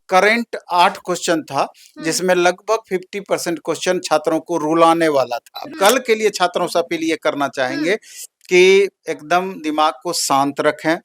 Current 8 question था, जिसमें लगभग 50% क्वेश्चन छात्रों को रुलाने वाला था। कल के लिए छात्रों से अपील ये करना चाहेंगे कि एकदम दिमाग को शांत रखें।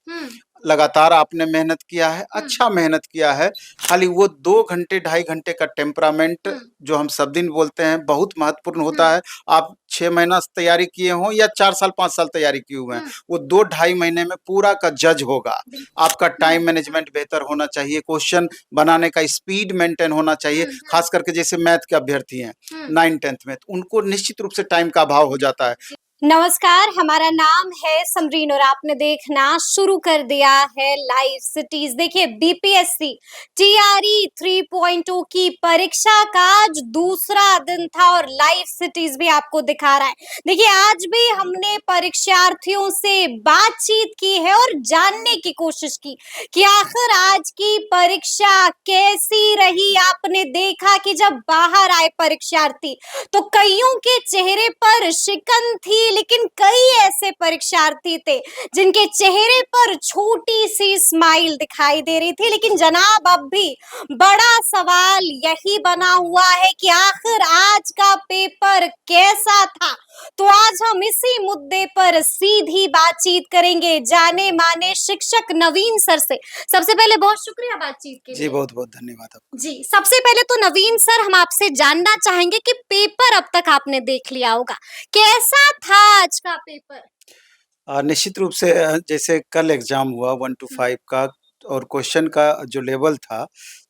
लगातार आपने मेहनत किया है, अच्छा मेहनत किया है, खाली वो 2 घंटे 2.5 घंटे का टेम्परामेंट जो हम सब दिन बोलते हैं बहुत महत्वपूर्ण होता है। आप 6 महीना तैयारी किए हों या 4 साल 5 साल तैयारी किए हुए हैं, वो 2 ढाई महीने में पूरा का जज होगा। आपका टाइम मैनेजमेंट बेहतर होना चाहिए, क्वेश्चन बनाने का स्पीड मेंटेन होना चाहिए। खास करके जैसे मैथ के अभ्यर्थी हैं 9th-10th में, तो उनको निश्चित रूप से टाइम का अभाव हो जाता है। नमस्कार, हमारा नाम है समरीन और आपने देखना शुरू कर दिया है लाइव सिटीज। देखिए, बीपीएससी टीआरई 3.0 की परीक्षा का आज दूसरा दिन था और लाइव सिटीज भी आपको दिखा रहा है। देखिए, आज भी हमने परीक्षार्थियों से बातचीत की है और जानने की कोशिश की कि आखिर आज की परीक्षा कैसी रही। आपने देखा कि जब बाहर आए परीक्षार्थी तो कईयों के चेहरे पर शिकन थी, लेकिन कई ऐसे परीक्षार्थी थे जिनके चेहरे पर छोटी सी स्माइल दिखाई दे रही थी। लेकिन जनाब, अब भी बड़ा सवाल यही बना हुआ है कि आखिर आज का पेपर कैसा था। तो आज हम इसी मुद्दे पर सीधी बातचीत करेंगे जाने माने शिक्षक नवीन सर से। सबसे पहले बहुत शुक्रिया बातचीत के लिए। जी, बहुत-बहुत धन्यवाद आपका। जी, सबसे पहले तो नवीन सर, हम आपसे जानना चाहेंगे कि पेपर अब तक आपने देख लिया होगा, कैसा था आज का पेपर? निश्चित रूप से जैसे कल एग्ज़ाम हुआ 1 to 5 का और क्वेश्चन का जो लेवल था,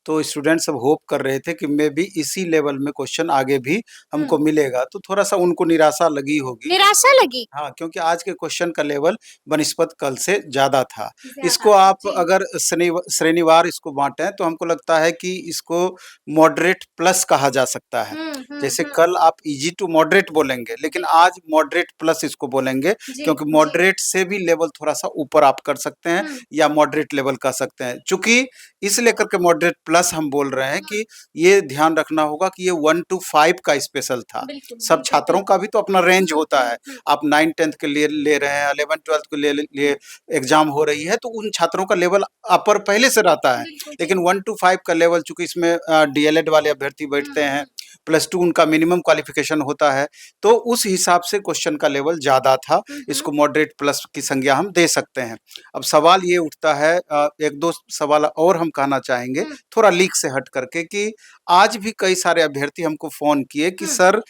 तो स्टूडेंट सब होप कर रहे थे कि मेबी इसी लेवल में क्वेश्चन आगे भी हमको मिलेगा, तो थोड़ा-सा उनको निराशा लगी होगी। निराशा लगी? हाँ, क्योंकि आज के क्वेश्चन का लेवल बनिस्बत कल से ज़्यादा था। ज़्यादा इसको था, आप जी। अगर श्रेणीवार इसको बाँटें तो हमको लगता है कि इसको मॉडरेट प्लस कहा जा सकता है। जैसे कल आप ईज़ी टू मॉडरेट बोलेंगे, लेकिन आज मॉडरेट प्लस इसको बोलेंगे, जी, क्योंकि जी। मॉडरेट से भी लेवल थोड़ा-सा ऊपर आप कर सकते हैं या मॉडरेट लेवल कह सकते हैं। चूँकि इसलिए करके मॉडरेट प्लस हम बोल रहे हैं कि ये ध्यान रखना होगा कि ये 1 to 5 का स्पेशल था। बिल्कुल, सब बिल्कुल, छात्रों का भी तो अपना रेंज होता है। आप 9th-10th के लिए ले रहे हैं, 11th-12th के लिए एग्ज़ाम हो रही है, तो उन छात्रों का लेवल अपर पहले से रहता है। बिल्कुल, लेकिन 1 to 5 का लेवल, चूँकि इसमें डीएलएड वाले अभ्यर्थी बैठते हैं, +2 उनका मिनिमम क्वालिफ़िकेशन होता है, तो उस हिसाब से क्वेश्चन का लेवल ज़्यादा था। इसको मॉडरेट प्लस की संज्ञा हम दे सकते हैं। अब सवाल ये उठता है, 1-2 सवाल और हम कहना चाहेंगे, थोड़ा लीक से हट करके, कि आज भी कई सारे अभ्यर्थी हमको फ़ोन किए कि सर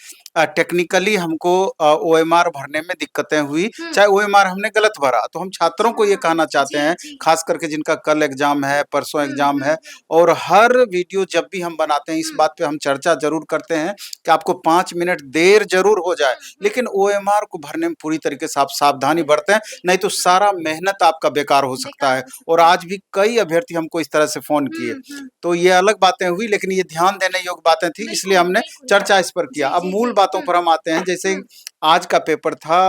टेक्निकली हमको ओएमआर भरने में दिक्कतें हुई, चाहे ओएमआर हमने गलत भरा। तो हम छात्रों को ये कहना चाहते हैं, खास करके जिनका कल एग्ज़ाम है, परसों एग्ज़ाम है, और हर वीडियो जब भी हम बनाते हैं, इस बात पे हम चर्चा ज़रूर करते हैं कि आपको 5 मिनट देर ज़रूर हो जाए, लेकिन ओएमआर को भरने में पूरी तरीके से आप सावधानी बरतें, नहीं तो सारा मेहनत आपका बेकार हो सकता है। और आज भी कई अभ्यर्थी हमको इस तरह से फ़ोन किए। तो ये अलग बातें हुई, लेकिन ये ध्यान देने योग्य बातें थी, इसलिए हमने चर्चा इस पर किया। अब मूल बातों पर हम आते हैं। जैसे आज का पेपर था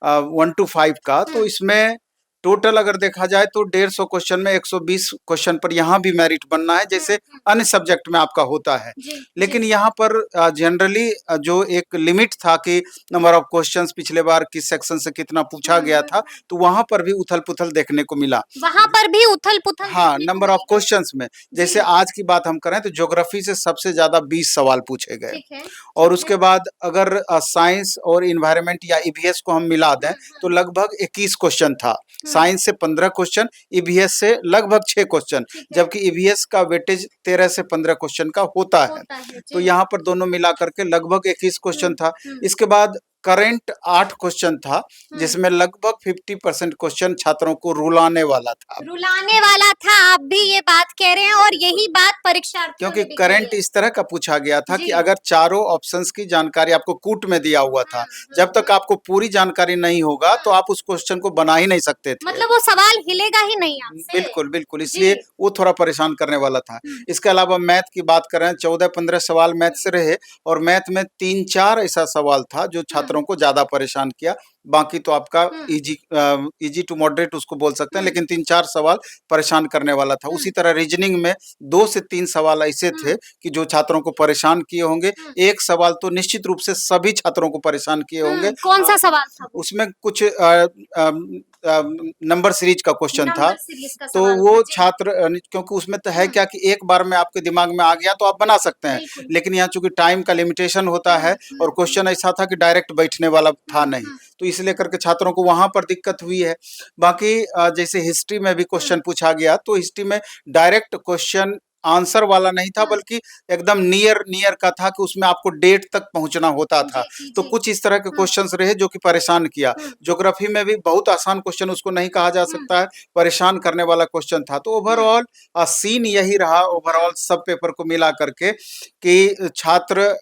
1 to 5 का, तो इसमें टोटल अगर देखा जाए तो 150 क्वेश्चन में 120 क्वेश्चन पर यहाँ भी मेरिट बनना है, जैसे अन्य सब्जेक्ट में आपका होता है। लेकिन यहाँ पर जनरली जो एक लिमिट था कि नंबर ऑफ क्वेश्चंस पिछले बार किस सेक्शन से कितना पूछा गया था, तो वहाँ पर भी उथल-पुथल देखने को मिला। वहां पर भी उथल-पुथल हाँ, देखने को नंबर ऑफ मिली। क्वेश्चंस में। जैसे आज की बात हम करें तो ज्योग्राफी से सबसे ज़्यादा 20 सवाल पूछे गए। ठीक है, और उसके बाद अगर साइंस और एनवायरनमेंट या ईवीएस को हम मिला दें तो लगभग 21 क्वेश्चन था। साइंस से 15 क्वेश्चन, ईवीएस से लगभग 6 क्वेश्चन, जबकि ईवीएस का वेटेज 13 से 15 क्वेश्चन का होता है। तो यहाँ पर दोनों मिला करके लगभग 21 क्वेश्चन था। इसके बाद करंट 8 क्वेश्चन था, जिसमें लगभग 50% क्वेश्चन छात्रों को रुलाने वाला था। रुलाने वाला था, आप भी ये बात कह रहे हैं और यही बात परीक्षार्थियों क्योंकि ने भी करंट कही है। इस तरह का पूछा गया था जी। कि अगर चारों ऑप्शंस की जानकारी आपको कूट में दिया हुआ था, जब तक आपको पूरी जानकारी नहीं होगा तो आप उस क्वेश्चन को बना ही नहीं सकते थे। मतलब वो सवाल हिलेगा ही नहीं आपसे। बिल्कुल, बिल्कुल, जी। इसलिए वो थोड़ा परेशान करने वाला था। इसके अलावा मैथ की बात करें, 14-15 सवाल मैथ से रहे, और मैथ में 3-4 ऐसा सवाल था जो छात्रों को ज़्यादा परेशान किया। बाकी तो आपका ईज़ी टू मॉडरेट उसको बोल सकते हैं, लेकिन 3-4 सवाल परेशान करने वाला था। उसी तरह रीजनिंग में 2 से 3 सवाल ऐसे थे कि जो छात्रों को परेशान किए होंगे। एक सवाल तो निश्चित रूप से सभी छात्रों को परेशान किए होंगे। कौन सा सवाल था वो? उसमें कुछ नंबर सीरीज का क्वेश्चन था। नंबर सीरीज का तो सवाल वो था जी। छात्र क्योंकि उसमें तो है क्या कि एक बार में आपके दिमाग में आ गया तो आप बना सकते हैं, बिल्कुल। लेकिन यहाँ चूंकि टाइम का लिमिटेशन होता है और क्वेश्चन ऐसा था कि डायरेक्ट बैठने वाला था नहीं, तो इसलिए करके छात्रों को वहां पर दिक्कत हुई है। बाकी जैसे हिस्ट्री में भी क्वेश्चन पूछा गया तो हिस्ट्री में डायरेक्ट क्वेश्चन आंसर वाला नहीं था, बल्कि एकदम नियर नियर का था कि उसमें आपको डेट तक पहुंचना होता था। जी, तो जी। कुछ इस तरह के क्वेश्चंस रहे जो कि परेशान किया। ज्योग्राफी में भी बहुत आसान क्वेश्चन उसको नहीं कहा जा सकता है, परेशान करने वाला क्वेश्चन था। तो ओवरऑल सीन यही रहा ओवरऑल सब पेपर को मिला करके कि छात्र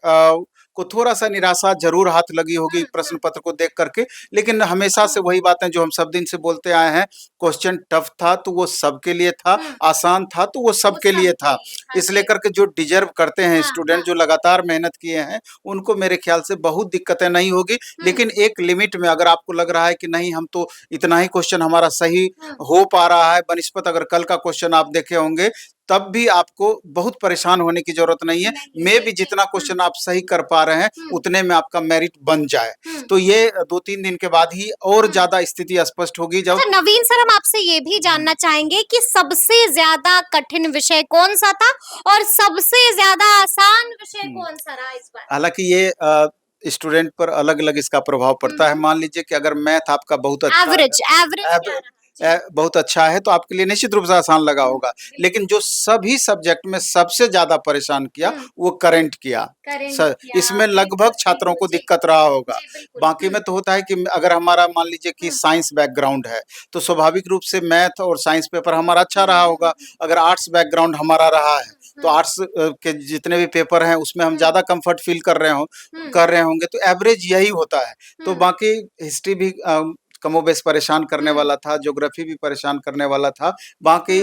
को थोड़ा सा निराशा जरूर हाथ लगी होगी प्रश्न पत्र को देख करके, लेकिन हमेशा से वही बातें जो हम सब दिन से बोलते आए हैं, क्वेश्चन टफ था तो वो सबके लिए था, आसान था तो वो सबके लिए था। इसलिए करके जो डिजर्व करते हैं स्टूडेंट, जो लगातार मेहनत किए हैं, उनको मेरे ख्याल से बहुत दिक्कतें नहीं होगी। लेकिन एक लिमिट में अगर आपको लग रहा है कि नहीं हम तो इतना ही क्वेश्चन हमारा सही हो पा रहा है बनिस्पत अगर कल का क्वेश्चन आप देखे होंगे, तब भी आपको बहुत परेशान होने की जरूरत नहीं है। मे भी जितना क्वेश्चन आप सही कर पा रहे हैं उतने में आपका मेरिट बन जाए। तो ये 2-3 दिन के बाद ही और ज्यादा स्थिति स्पष्ट होगी जब। अच्छा नवीन सर, हम आपसे ये भी जानना चाहेंगे कि सबसे ज्यादा कठिन विषय कौन सा था और सबसे ज्यादा आसान विषय कौन सा रहा इस बार? हालांकि ये स्टूडेंट पर अलग अलग इसका प्रभाव पड़ता है। मान लीजिए कि अगर मैथ आपका बहुत अच्छा है, एवरेज एवरेज क्या रहा? बहुत अच्छा है तो आपके लिए निश्चित रूप से आसान लगा होगा। लेकिन जो सभी सब्जेक्ट में सबसे ज्यादा परेशान किया वो करंट किया। इसमें लगभग छात्रों को दिक्कत रहा होगा। बाकी में तो होता है कि अगर हमारा मान लीजिए कि साइंस बैकग्राउंड है तो स्वाभाविक रूप से मैथ और साइंस पेपर हमारा अच्छा रहा होगा। अगर आर्ट्स बैकग्राउंड हमारा रहा है तो आर्ट्स के जितने भी पेपर हैं उसमें हम ज्यादा कंफर्ट फील कर रहे होंगे, तो एवरेज यही होता है। तो बाकी हिस्ट्री भी कमोबेश परेशान करने वाला था, ज्योग्राफी भी परेशान करने वाला था, बाकी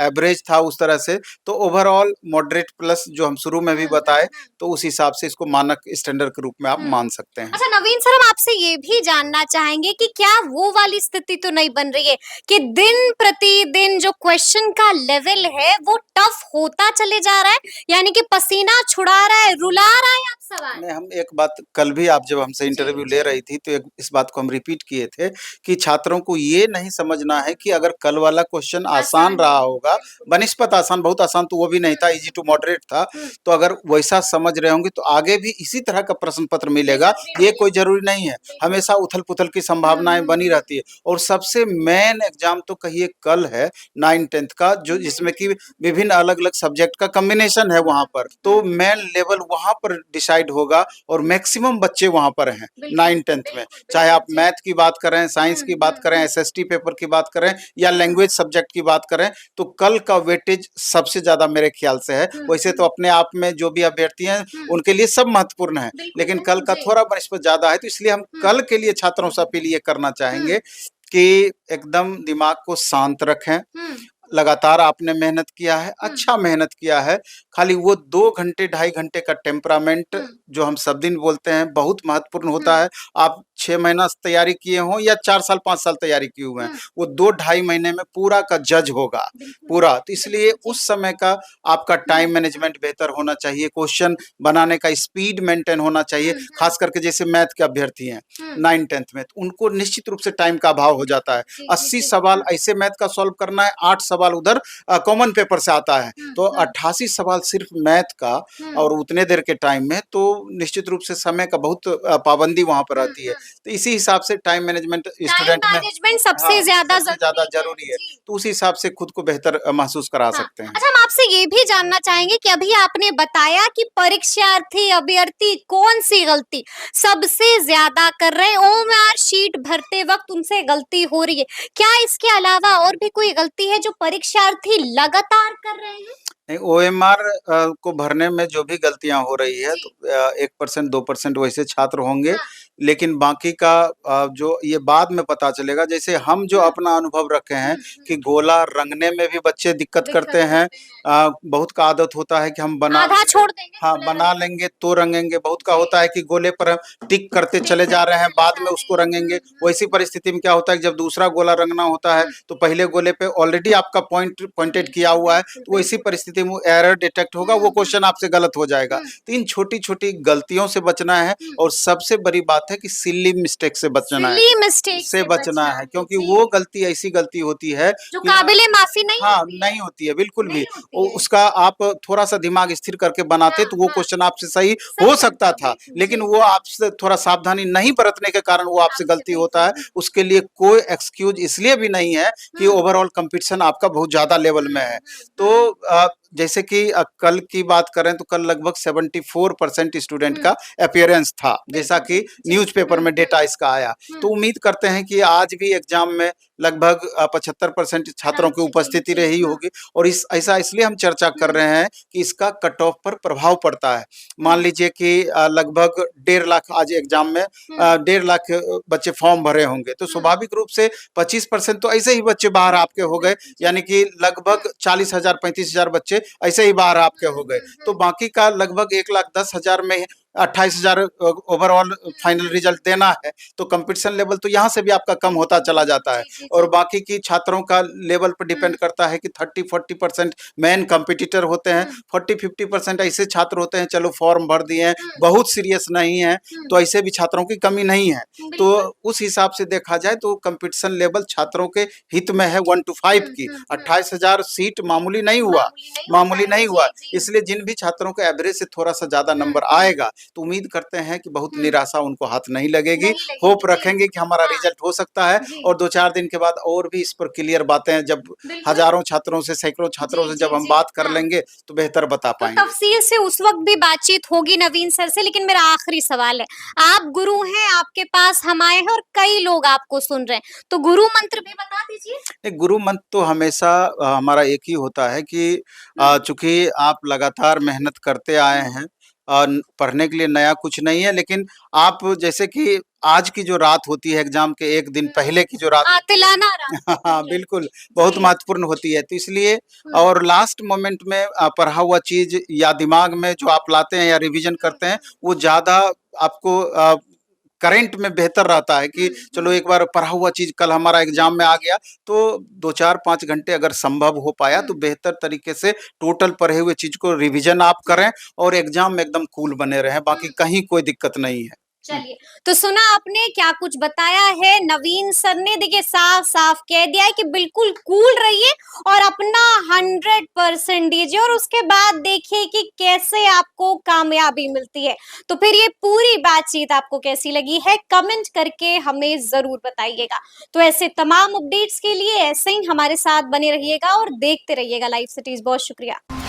एवरेज था उस तरह से। तो ओवरऑल मॉडरेट प्लस जो हम शुरू में भी बताए, तो उस हिसाब से इसको मानक स्टैंडर्ड के रूप में आप मान सकते हैं। अच्छा नवीन सर, हम आपसे ये भी जानना चाहेंगे कि क्या वो वाली स्थिति तो नहीं बन रही है कि दिन प्रतिदिन जो क्वेश्चन का लेवल है वो टफ होता चले जा रहा है, यानी कि पसीना छुड़ा रहा है, रुला रहा है आप सवाल? नहीं, हम एक बात कल भी आप जब हमसे इंटरव्यू ले रही थी तो इस बात को हम रिपीट किए थे कि छात्रों को ये नहीं समझना है कि अगर कल वाला क्वेश्चन आसान रहा होगा, बनिस्पत आसान, बहुत आसान तो वो भी नहीं था, इजी टू मॉडरेट था, तो अगर वैसा समझ रहे होंगे तो आगे भी इसी तरह का प्रश्न पत्र मिलेगा। ये कोई जरूरी नहीं है, हमेशा उथल पुथल की संभावनाएं बनी रहती है। और सबसे मेन एग्जाम तो कहिए कल है 9th-10th का, जो जिसमें कि विभिन्न अलग अलग सब्जेक्ट का कॉम्बिनेशन है वहां पर, तो मेन लेवल वहां पर डिसाइड होगा और मैक्सिमम बच्चे वहां पर हैं 9th-10th में। चाहे आप मैथ की बात करें, साइंस की बात करें, एसएसटी पेपर की बात करें या लैंग्वेज सब्जेक्ट की बात करें, तो कल का वेटेज सबसे ज्यादा मेरे ख्याल से है। वैसे तो अपने आप में जो भी अभ्यर्थी हैं उनके लिए सब महत्वपूर्ण है, लेकिन कल का थोड़ा बनिस्पत ज्यादा है। तो इसलिए हम कल के लिए छात्रों से अपील ये करना चाहेंगे कि एकदम दिमाग को शांत रखें। लगातार आपने मेहनत किया है, अच्छा मेहनत किया है, खाली वो 2 घंटे 2.5 घंटे का टेम्परामेंट जो हम सब दिन बोलते हैं बहुत महत्वपूर्ण होता है। आप 6 महीना तैयारी किए हों या 4 साल 5 साल तैयारी किए हुए हैं, वो 2-2.5 महीने में पूरा का जज होगा पूरा। तो इसलिए उस समय का आपका टाइम मैनेजमेंट बेहतर होना चाहिए, क्वेश्चन बनाने का स्पीड मेंटेन होना चाहिए। खास करके जैसे मैथ के अभ्यर्थी हैं 9th-10th में, तो उनको निश्चित रूप से टाइम का अभाव हो जाता है। 80 सवाल ऐसे मैथ का सॉल्व करना है, 8 सवाल उधर कॉमन पेपर से आता है, तो 88 सवाल सिर्फ मैथ का और उतने देर के टाइम में, तो निश्चित रूप से समय का बहुत पाबंदी वहां पर आती है। तो इसी हिसाब से टाइम मैनेजमेंट स्टूडेंट में सबसे ज्यादा जरूरी है, तो उसी हिसाब से खुद को बेहतर महसूस करा सकते हैं। अच्छा, हम आपसे ये भी जानना चाहेंगे कि अभी आपने बताया कि परीक्षार्थी अभ्यर्थी कौन सी गलती सबसे ज्यादा कर रहे हैं, ओएमआर शीट भरते वक्त उनसे गलती हो रही है, क्या इसके अलावा और भी कोई गलती है जो परीक्षार्थी लगातार कर रहे हैं? नहीं, ओएमआर को भरने में जो भी गलतियां हो रही है तो 1% 2% वैसे छात्र होंगे, लेकिन बाकी का जो ये बाद में पता चलेगा। जैसे हम जो अपना अनुभव रखे हैं कि गोला रंगने में भी बच्चे दिक्कत करते हैं, बहुत का आदत होता है कि हम आधा छोड़ देंगे, हाँ बना लेंगे तो रंगेंगे, बहुत का होता है कि गोले पर हम टिक करते चले जा रहे हैं बाद में उसको रंगेंगे। वैसी परिस्थिति में क्या होता है कि जब दूसरा गोला रंगना होता है तो पहले गोले पे ऑलरेडी आपका पॉइंटेड किया हुआ है, तो वैसी परिस्थिति में एरर डिटेक्ट होगा, वो क्वेश्चन आपसे गलत हो जाएगा। तो इन छोटी छोटी गलतियों से बचना है। और सबसे बड़ी बात बात है कि सिली मिस्टेक से बचना है, सिली मिस्टेक से बचना है, क्योंकि जी, वो गलती ऐसी गलती होती है जो कि काबिले माफी नहीं हाँ, होती है, नहीं होती है, बिल्कुल भी। नहीं होती है। उसका आप थोड़ा-सा दिमाग स्थिर करके बनाते हाँ, तो वो हाँ, क्वेश्चन आपसे सही सही हो सकता बनता, था, बिल्कुल, लेकिन जी। वो आपसे थोड़ा सावधानी नहीं बरतने के कारण वो आपसे आपसे गलती बिल्कुल, होता है। उसके लिए कोई एक्सक्यूज़ इसलिए भी नहीं है कि हुँ, ओवरऑल कॉम्पिटिशन आपका बहुत ज़्यादा लेवल में है। तो हुँ, जैसे कि कल की बात करें तो कल लगभग 74% स्टूडेंट हुँ, का अपीयरेंस था, जैसा बिल्कुल, कि बिल्कुल, जी। न्यूज़पेपर में डेटा इसका आया। तो हुँ, उम्मीद करते हैं कि आज भी एग्ज़ाम में लगभग 75% छात्रों आराम की से जी, उपस्थिति जी, रही हाँ, होगी और इस ऐसा इसलिए हम चर्चा कर हुँ, रहे हैं कि इसका कट ऑफ पर प्रभाव पड़ता है। मान हुँ, लीजिए कि लगभग 1.5 लाख आज एग्ज़ाम में हुँ, 1.5 लाख बच्चे फॉर्म भरे होंगे, तो हुँ, स्वाभाविक रूप से 25% तो ऐसे ही बच्चे बाहर आपके बिल्कुल, हो गए, बिल्कुल, जी। यानी कि हुँ, लगभग 40,000 35,000 बच्चे ऐसे ही बाहर आपके हो गए। तो हुँ, बाकी का लगभग 1,10,000 में 28,000 ओवरऑल फाइनल रिजल्ट देना है, तो कंपटीशन लेवल तो यहाँ से भी आपका कम होता बिल्कुल, चला बिल्कुल, जाता है। जी, जी, और जी। बाकी की छात्रों का लेवल पर हुँ, डिपेंड करता है कि 30-40% मेन कॉम्पिटिटर होते हैं, हुँ, 40-50% ऐसे छात्र होते हैं चलो फॉर्म भर दिए हैं, हुँ, बहुत सीरियस नहीं है, हुँ, तो ऐसे भी छात्रों की कमी नहीं है। तो बिल्कुल। उस हिसाब से देखा जाए तो कंपटीशन लेवल छात्रों के हित में है 1 टू 5 की। हुँ। 28,000 सीट मामूली नहीं हुआ, मामूली नहीं होता मामूली है। नहीं हुआ। जी, जी। इसलिए जिन भी छात्रों के एवरेज से थोड़ा-सा ज़्यादा हुँ, नंबर हुँ, आएगा, तो उम्मीद करते हैं कि बहुत हुँ। निराशा उनको हाथ नहीं लगेगी। नहीं होप लगेगी, जी। रखेंगे कि हमारा हाँ, रिज़ल्ट हो सकता है जी। और 2-4 दिन के बाद और भी इस पर क्लियर बातें जब बिल्कुल। हज़ारों छात्रों से, सैकड़ों छात्रों जी, से जी, जब हम जी। बात कर हाँ। लेंगे, तो बेहतर बता तो पाएँगे। तफ़सील से उस वक़्त भी बातचीत होगी नवीन सर से, लेकिन मेरा आखिरी सवाल है, आप गुरु हैं, आपके पास हम आए हैं और कई लोग आपको सुन रहे हैं, तो गुरु मंत्र भी बता दीजिए? नहीं, गुरु मंत्र तो हमेशा हमारा एक ही होता है कि हुँ, चूँकि आप लगातार मेहनत करते आए हुँ। हैं पढ़ने के लिए नया कुछ नहीं है, लेकिन आप जैसे कि आज की जो रात होती है एग्ज़ाम के 1 दिन हुँ। पहले की जो रात होती है आतिलाना रात होती हाँ, है। बिल्कुल, बहुत जी। महत्वपूर्ण होती है। तो इसलिए हुँ, और लास्ट मोमेंट में पढ़ा हुआ चीज़ या दिमाग में जो आप लाते हैं या रिवीज़न हुँ, करते हैं, हुँ, वो ज़्यादा आपको करंट में बेहतर रहता है कि हुँ, चलो हुँ। एक बार पढ़ा हुआ चीज़ कल हमारा एग्ज़ाम में आ गया, तो 2, 4, 5 घंटे अगर संभव हो पाया हुँ, तो बेहतर तरीके से टोटल पढ़े हुए चीज़ को रिवीज़न आप हुँ, करें और एग्ज़ाम में एकदम कूल बने रहें, बाकी हुँ। कहीं कोई दिक्कत नहीं है। हुँ। चलिए, तो सुना आपने क्या कुछ बताया है नवीन सर ने, देखिए साफ-साफ कह दिया है कि बिल्कुल कूल रहिए और अपना 100% दीजिए और उसके बाद देखिए कि कैसे आपको कामयाबी मिलती है। तो फिर ये पूरी बातचीत आपको कैसी लगी है, कमेंट करके हमें ज़रूर बताइएगा। तो ऐसे तमाम अपडेट्स के लिए ऐसे ही हमारे साथ बने रहिएगा और देखते रहिएगा लाइव सिटीज़। बहुत शुक्रिया।